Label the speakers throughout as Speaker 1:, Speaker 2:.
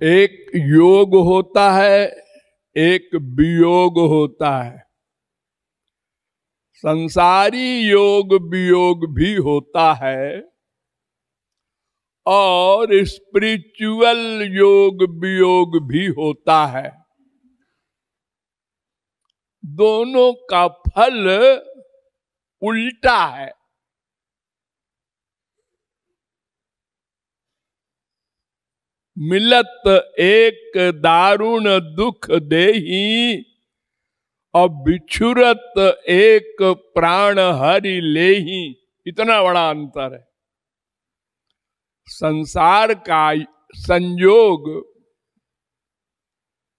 Speaker 1: एक योग होता है, एक वियोग होता है। संसारी योग वियोग भी होता है और स्पिरिचुअल योग वियोग भी होता है। दोनों का फल उल्टा है। मिलत एक दारुण दुख देही और बिछुरत एक प्राण हरि लेही। इतना बड़ा अंतर है। संसार का संयोग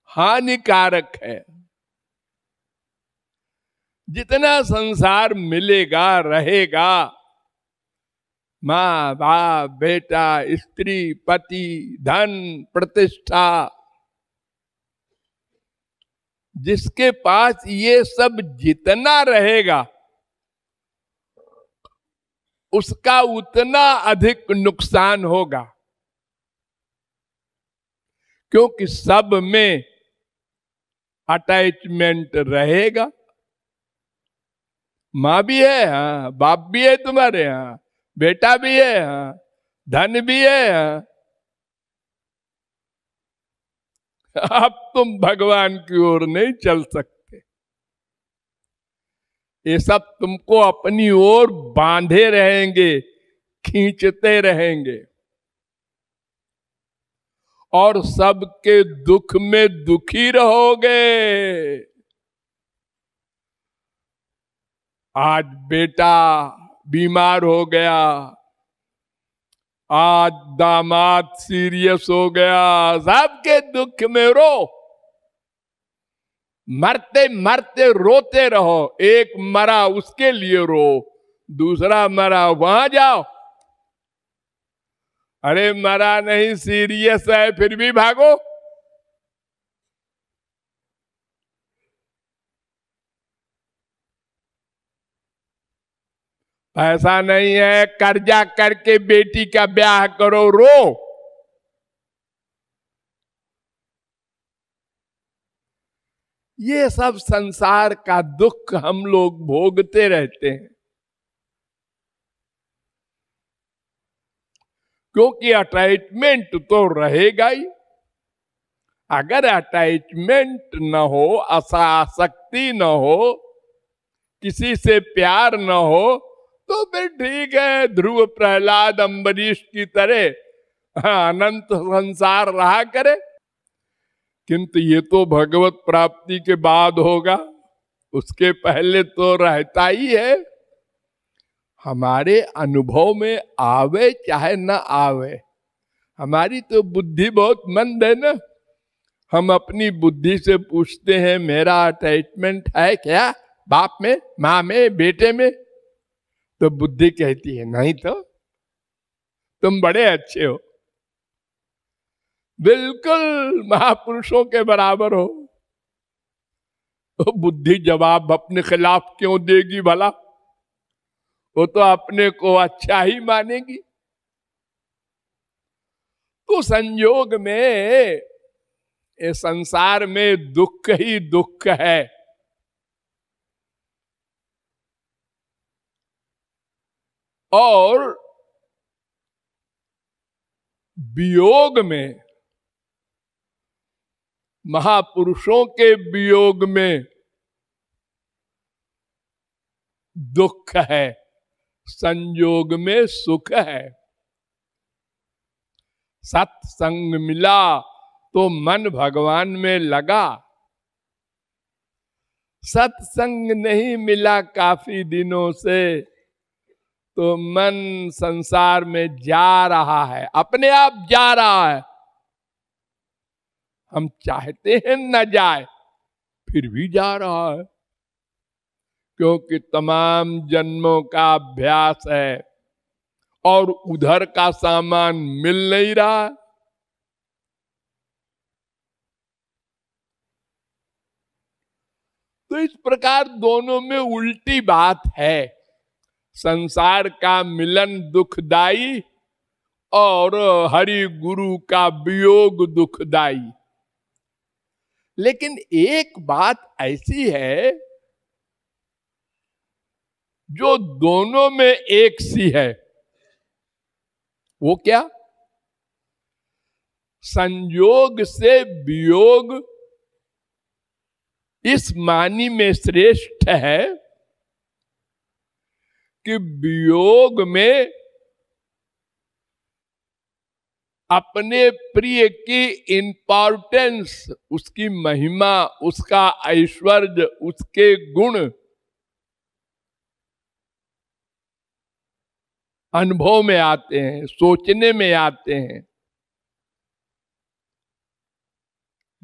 Speaker 1: हानिकारक है। जितना संसार मिलेगा रहेगा, माँ बाप बेटा स्त्री पति धन प्रतिष्ठा, जिसके पास ये सब जितना रहेगा उसका उतना अधिक नुकसान होगा, क्योंकि सब में अटैचमेंट रहेगा। माँ भी है, हाँ, बाप भी है तुम्हारे, हाँ, बेटा भी है, हाँ, धन भी है, हाँ। अब तुम भगवान की ओर नहीं चल सकते। ये सब तुमको अपनी ओर बांधे रहेंगे, खींचते रहेंगे और सबके दुख में दुखी रहोगे। आज बेटा बीमार हो गया, आज दामाद सीरियस हो गया, सबके दुख में रो, मरते मरते रोते रहो। एक मरा उसके लिए रो, दूसरा मरा वहां जाओ। अरे मरा नहीं, सीरियस है, फिर भी भागो। ऐसा नहीं है कर्जा करके बेटी का ब्याह करो, रो। ये सब संसार का दुख हम लोग भोगते रहते हैं, क्योंकि अटैचमेंट तो रहेगा ही। अगर अटैचमेंट न हो, आसक्ति न हो, किसी से प्यार न हो, तो फिर ठीक है, ध्रुव प्रहलाद अम्बरीश की तरह अनंत संसार रहा करे। किंतु ये तो भगवत प्राप्ति के बाद होगा, उसके पहले तो रहता ही है। हमारे अनुभव में आवे चाहे न आवे, हमारी तो बुद्धि बहुत मंद है ना। हम अपनी बुद्धि से पूछते हैं मेरा अटैचमेंट है क्या बाप में, माँ में, बेटे में? तो बुद्धि कहती है नहीं तो तुम बड़े अच्छे हो, बिल्कुल महापुरुषों के बराबर हो। तो बुद्धि जवाब अपने खिलाफ क्यों देगी भला? वो तो अपने को अच्छा ही मानेगी। तो संयोग में, ये संसार में दुख ही दुख है। और वियोग में, महापुरुषों के वियोग में दुख है, संयोग में सुख है। सत्संग मिला तो मन भगवान में लगा, सत्संग नहीं मिला काफी दिनों से तो मन संसार में जा रहा है, अपने आप जा रहा है। हम चाहते हैं न जाए, फिर भी जा रहा है, क्योंकि तमाम जन्मों का अभ्यास है और उधर का सामान मिल नहीं रहा। तो इस प्रकार दोनों में उल्टी बात है। संसार का मिलन दुखदाई और हरि गुरु का वियोग दुखदाई। लेकिन एक बात ऐसी है जो दोनों में एक सी है। वो क्या? संयोग से वियोग इस मानी में श्रेष्ठ है कि वियोग में अपने प्रिय की इंपॉर्टेंस, उसकी महिमा, उसका ऐश्वर्य, उसके गुण अनुभव में आते हैं, सोचने में आते हैं।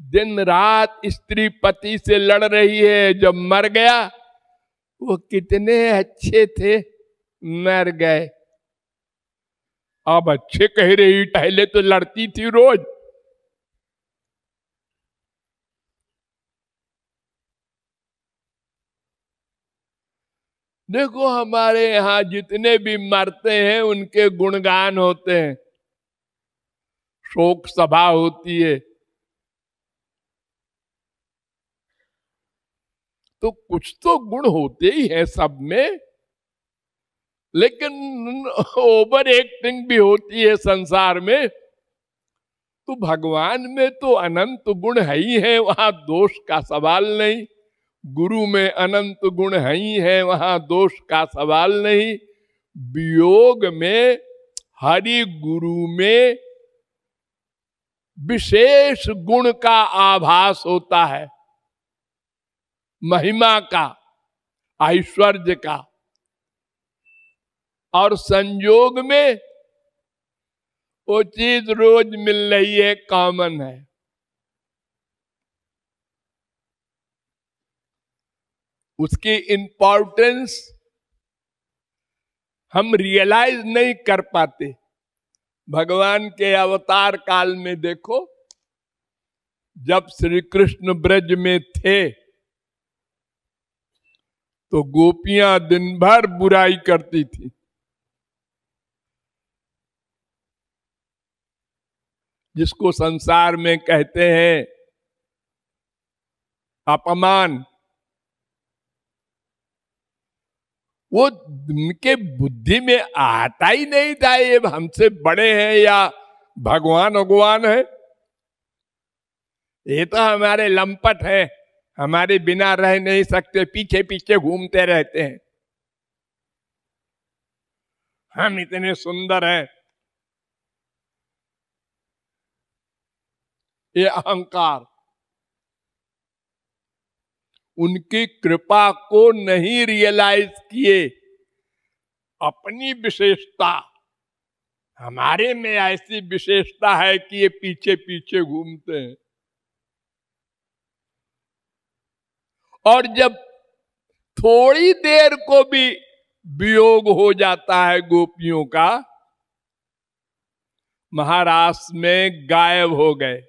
Speaker 1: दिन रात स्त्री पति से लड़ रही है, जब मर गया वो कितने अच्छे थे, मर गए। अब अच्छे कह रही, पहले तो लड़ती थी रोज। देखो हमारे यहां जितने भी मरते हैं उनके गुणगान होते हैं, शोक सभा होती है, तो कुछ तो गुण होते ही है सब में। लेकिन ओवर एक्टिंग भी होती है संसार में। तो भगवान में तो अनंत गुण है ही है, वहां दोष का सवाल नहीं। गुरु में अनंत गुण है ही है, वहां दोष का सवाल नहीं। वियोग में, हरि गुरु में विशेष गुण का आभास होता है, महिमा का, ऐश्वर्य का। और संयोग में वो चीज रोज मिल रही है, कॉमन है। उसकी इंपॉर्टेंस हम रियलाइज नहीं कर पाते। भगवान के अवतार काल में देखो, जब श्री कृष्ण ब्रज में थे तो गोपियां दिन भर बुराई करती थी। जिसको संसार में कहते हैं अपमान, वो उनके बुद्धि में आता ही नहीं था ये हमसे बड़े हैं या भगवान भगवान है। ये तो हमारे लंपट है, हमारे बिना रह नहीं सकते, पीछे पीछे घूमते रहते हैं, हम इतने सुंदर हैं। ये अहंकार उनकी कृपा को नहीं रियलाइज किए। अपनी विशेषता, हमारे में ऐसी विशेषता है कि ये पीछे पीछे घूमते हैं। और जब थोड़ी देर को भी वियोग हो जाता है गोपियों का, महारास में गायब हो गए।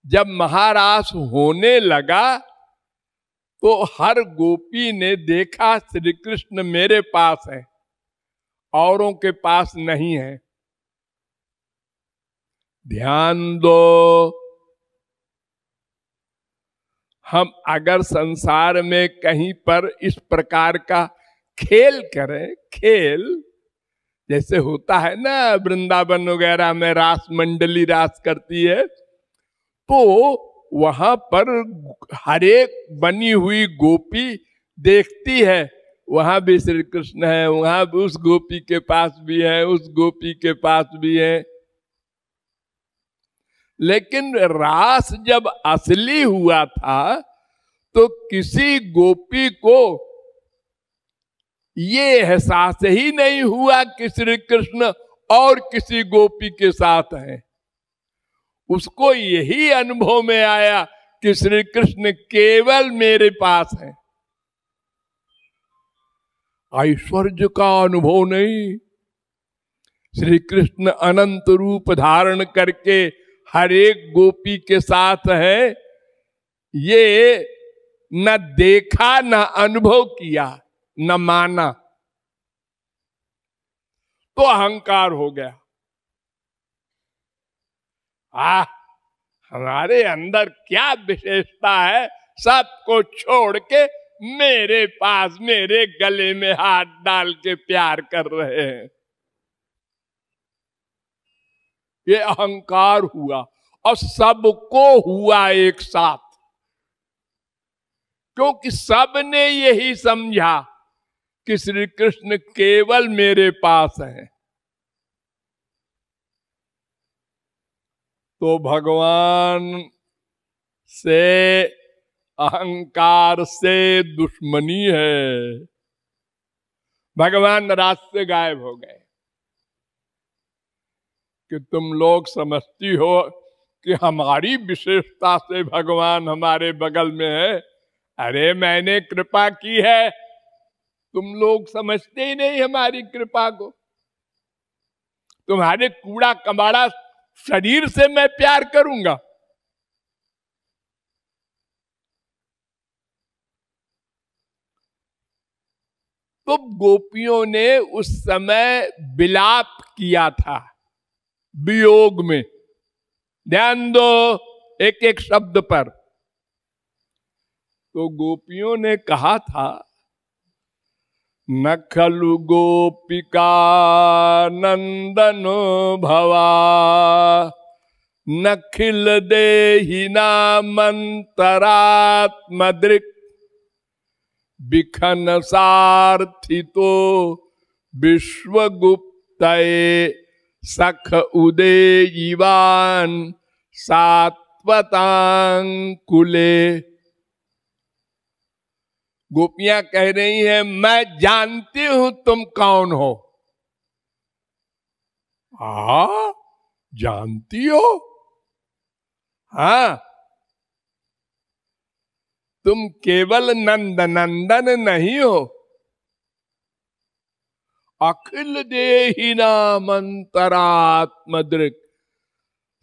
Speaker 1: जब महारास होने लगा तो हर गोपी ने देखा श्री कृष्ण मेरे पास है, औरों के पास नहीं है। ध्यान दो, हम अगर संसार में कहीं पर इस प्रकार का खेल करें, खेल जैसे होता है ना वृंदावन वगैरह में रास मंडली रास करती है, तो वहां पर हरेक बनी हुई गोपी देखती है वहां भी श्री कृष्ण है, वहां भी उस गोपी के पास भी है, उस गोपी के पास भी है। लेकिन रास जब असली हुआ था तो किसी गोपी को ये एहसास ही नहीं हुआ कि श्री कृष्ण और किसी गोपी के साथ है। उसको यही अनुभव में आया कि श्री कृष्ण केवल मेरे पास है। ऐश्वर्य का अनुभव नहीं। श्री कृष्ण अनंत रूप धारण करके हर एक गोपी के साथ है, ये न देखा, न अनुभव किया, न माना। तो अहंकार हो गया। हमारे अंदर क्या विशेषता है, सबको छोड़ के मेरे पास मेरे गले में हाथ डाल के प्यार कर रहे हैं। ये अहंकार हुआ और सबको हुआ एक साथ, क्योंकि सबने यही समझा कि श्री कृष्ण केवल मेरे पास हैं। तो भगवान से अहंकार से दुश्मनी है। भगवान रास्ते गायब हो गए कि तुम लोग समझती हो कि हमारी विशेषता से भगवान हमारे बगल में है। अरे मैंने कृपा की है, तुम लोग समझते ही नहीं हमारी कृपा को। तुम्हारे कूड़ा कबाड़ा शरीर से मैं प्यार करूंगा। तो गोपियों ने उस समय विलाप किया था वियोग में। ध्यान दो एक एक शब्द पर। तो गोपियों ने कहा था, न खलु गोपिका नंदनो भवा, न खिल देहिना मंतरात्मदृक्, बिखन सार्थितो विश्वगुप्तये, सख उदेयिवान सात्वतांकुले। गोपियां कह रही हैं, मैं जानती हूं तुम कौन हो। जानती हो? हाँ, तुम केवल नंद नंदन नहीं हो, अखिल देहिना मंतरात्मदृक्,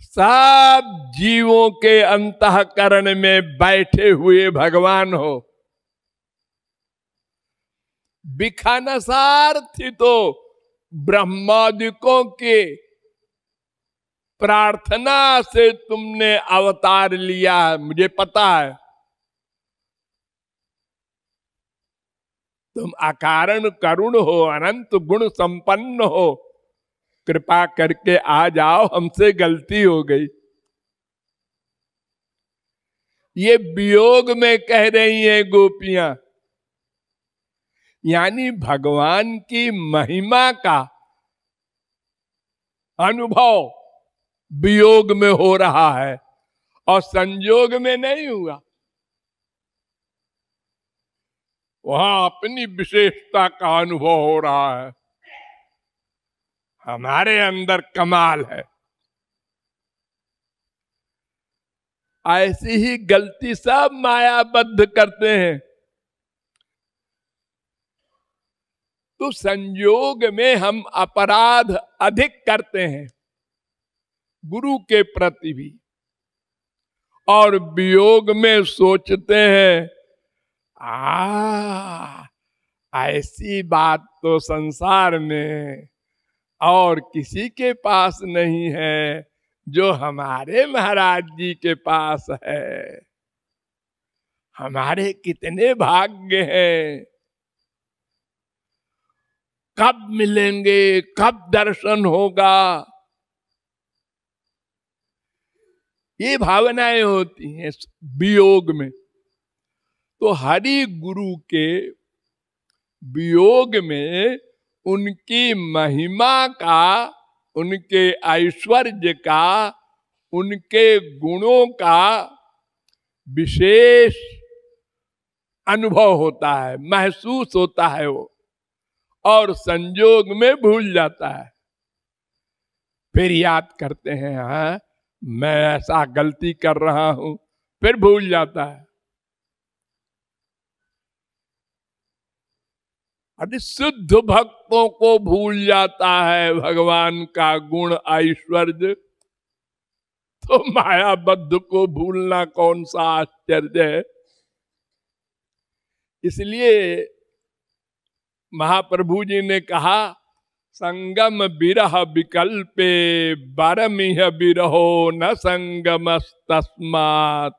Speaker 1: सब जीवों के अंतःकरण में बैठे हुए भगवान हो। बिखनसार्थितो, ब्रह्मादिकों के प्रार्थना से तुमने अवतार लिया है, मुझे पता है। तुम अकारण करुण हो, अनंत गुण संपन्न हो, कृपा करके आ जाओ, हमसे गलती हो गई। ये वियोग में कह रही हैं गोपियां। यानी भगवान की महिमा का अनुभव वियोग में हो रहा है और संयोग में नहीं हुआ। वहां अपनी विशेषता का अनुभव हो रहा है। हमारे अंदर कमाल है। ऐसी ही गलती सब मायाबद्ध करते हैं। तो संयोग में हम अपराध अधिक करते हैं गुरु के प्रति भी, और वियोग में सोचते हैं ऐसी बात तो संसार में और किसी के पास नहीं है जो हमारे महाराज जी के पास है। हमारे कितने भाग्य हैं, कब मिलेंगे, कब दर्शन होगा, ये भावनाएं होती हैं वियोग में। तो हरि गुरु के वियोग में उनकी महिमा का, उनके ऐश्वर्य का, उनके गुणों का विशेष अनुभव होता है, महसूस होता है वो, और संयोग में भूल जाता है। फिर याद करते हैं, हाँ मैं ऐसा गलती कर रहा हूं, फिर भूल जाता है। अरे शुद्ध भक्तों को भूल जाता है भगवान का गुण ऐश्वर्य, तो मायाबद्ध को भूलना कौन सा आश्चर्य है। इसलिए महाप्रभु जी ने कहा, संगम विरह विकल्पे बारमिह विरहो न संगमस्तस्मात्।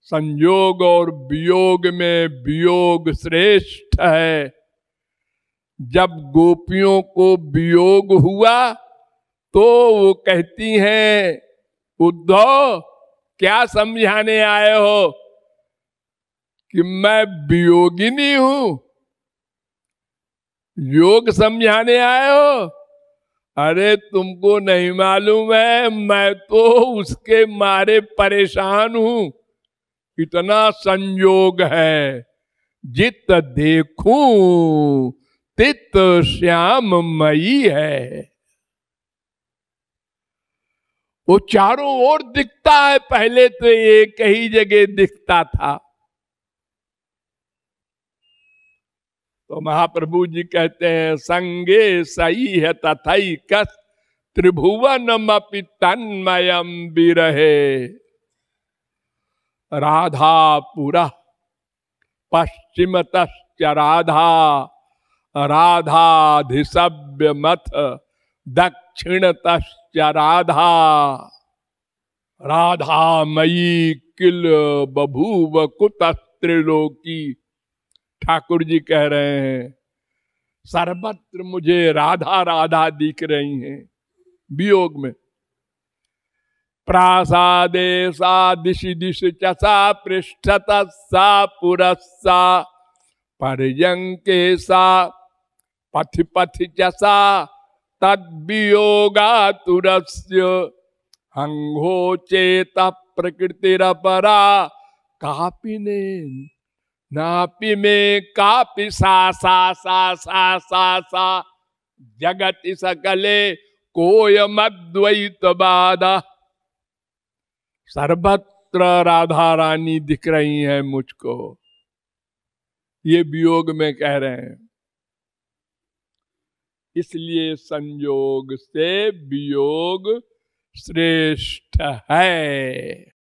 Speaker 1: संयोग और वियोग में वियोग श्रेष्ठ है। जब गोपियों को वियोग हुआ तो वो कहती हैं, उद्धव क्या समझाने आए हो कि मैं वियोगिनी हूं, योग समझाने आए हो? अरे तुमको नहीं मालूम है, मैं तो उसके मारे परेशान हूं, इतना संयोग है। जित देखूं तित श्याम मई है। वो चारों ओर दिखता है, पहले तो एक ही जगह दिखता था। तो महाप्रभु जी कहते हैं, संगे सही है तथई कस त्रिभुवनमपि तन्मयम विरहे। राधापुरा पश्चिमतश्च राधा, राधाधिसभ्य मथ दक्षिणतश्च राधा। राधामयी किल बभूव कुतस्त्रिलोकी। ठाकुर जी कह रहे हैं, सर्वत्र मुझे राधा राधा दिख रही हैं वियोग में। प्रासादे सा दिशि दिश चसा पृष्ठत सा पुरस्सा पर्यंके सा पथि पथि चसा तद्वियोगा तुरस्य। हंगो चेत प्रकृतिरपरा कापिने नापि में कापि सा सा सा सा सा सा जगति सकले कोयमद्वैत बाधा। सर्वत्र राधा रानी दिख रही है मुझको, ये वियोग में कह रहे हैं। इसलिए संयोग से वियोग श्रेष्ठ है।